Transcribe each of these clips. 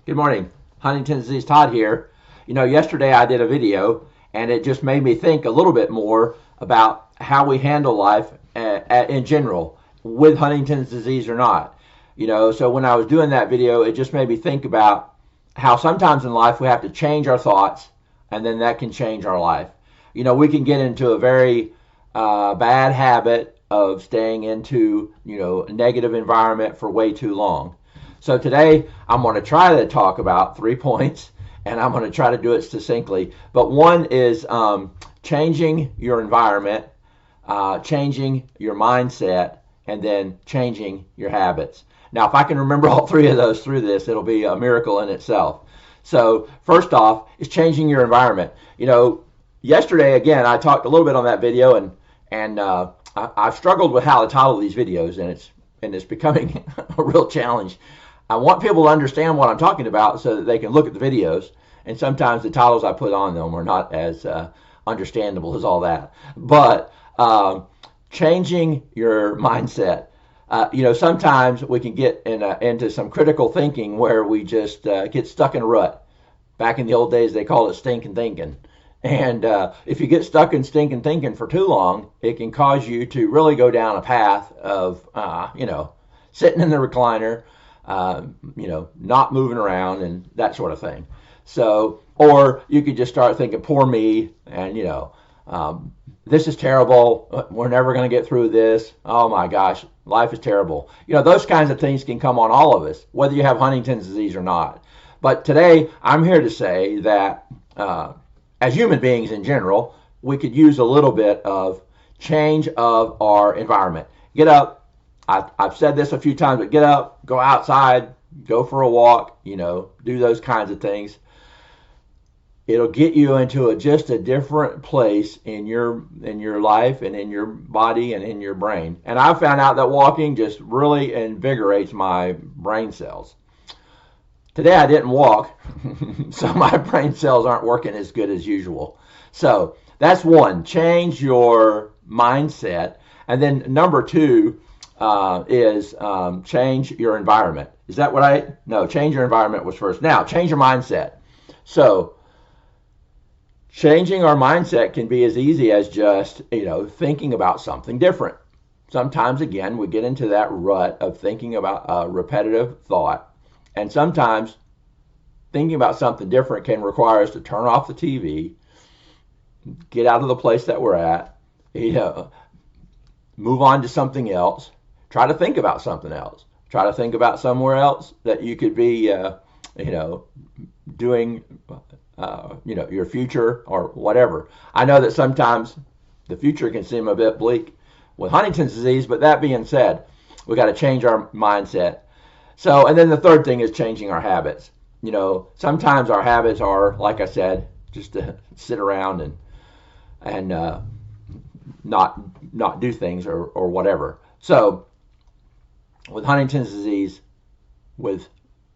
Good morning. Huntington's disease Todd here. Yesterday I did a video and it just made me think a little bit more about how we handle life in general, with Huntington's disease or not. So when I was doing that video, it just made me think about how sometimes in life we have to change our thoughts, and then that can change our life. We can get into a very bad habit of staying into a negative environment for way too long. So today I'm going to try to talk about 3 points, and I'm going to try to do it succinctly. But one is changing your environment, changing your mindset, and then changing your habits. Now, if I can remember all three of those through this, it'll be a miracle in itself. So first off is changing your environment. Yesterday, again, I talked a little bit on that video, and I've struggled with how to title these videos, and it's becoming a real challenge. I want people to understand what I'm talking about so that they can look at the videos, and sometimes the titles I put on them are not as understandable as all that. But changing your mindset. Sometimes we can get into some critical thinking where we just get stuck in a rut. Back in the old days, they called it stinking thinking. And if you get stuck in stinking thinking for too long, it can cause you to really go down a path of, sitting in the recliner, not moving around and that sort of thing. So, or you could just start thinking, poor me, and, this is terrible. We're never going to get through this. Oh my gosh, life is terrible. Those kinds of things can come on all of us, whether you have Huntington's disease or not. But today, I'm here to say that as human beings in general, we could use a little bit of change of our environment. Get up. I've said this a few times, but get up, go outside, go for a walk, do those kinds of things. It'll get you into just a different place in your life and in your body and in your brain. And I found out that walking just really invigorates my brain cells. Today I didn't walk, so my brain cells aren't working as good as usual. So that's one, change your mindset. And then number two is change your environment. Is that what no, change your environment was first. Now, change your mindset. So changing our mindset can be as easy as just, thinking about something different. Sometimes, again, we get into that rut of thinking about a repetitive thought. And sometimes thinking about something different can require us to turn off the TV, get out of the place that we're at, move on to something else, try to think about something else, try to think about somewhere else that you could be, doing, your future or whatever. I know that sometimes the future can seem a bit bleak with Huntington's disease, but that being said, we got to change our mindset. So, and then the third thing is changing our habits. Sometimes our habits are, like I said, just to sit around and not do things or whatever. So, with Huntington's disease, with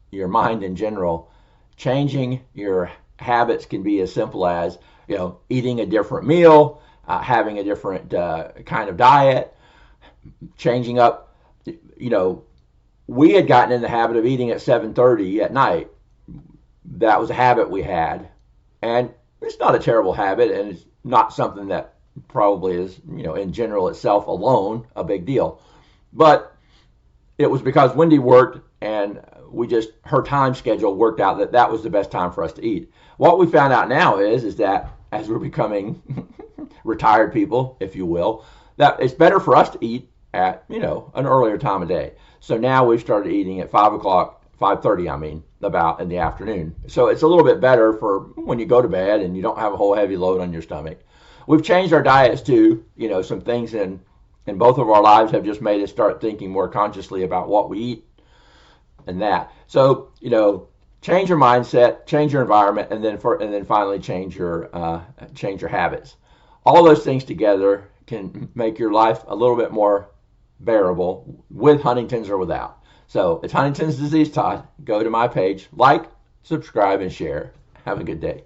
your mind in general, changing your habits can be as simple as, eating a different meal, having a different kind of diet, changing up, we had gotten in the habit of eating at 7:30 at night. That was a habit we had. And it's not a terrible habit, and it's not something that probably is, in general itself alone, a big deal. But it was because Wendy worked, and her time schedule worked out that was the best time for us to eat. What we found out now is that as we're becoming retired people, if you will, that it's better for us to eat at, an earlier time of day. So now we've started eating at 5 o'clock, 5:30, about in the afternoon. So it's a little bit better for when you go to bed and you don't have a whole heavy load on your stomach. We've changed our diets too. Some things in both of our lives have just made us start thinking more consciously about what we eat and that. So, change your mindset, change your environment, and then finally change your habits. All those things together can make your life a little bit more bearable, with Huntington's or without. So it's Huntington's disease Todd. Go to my page, like, subscribe, and share. Have a good day.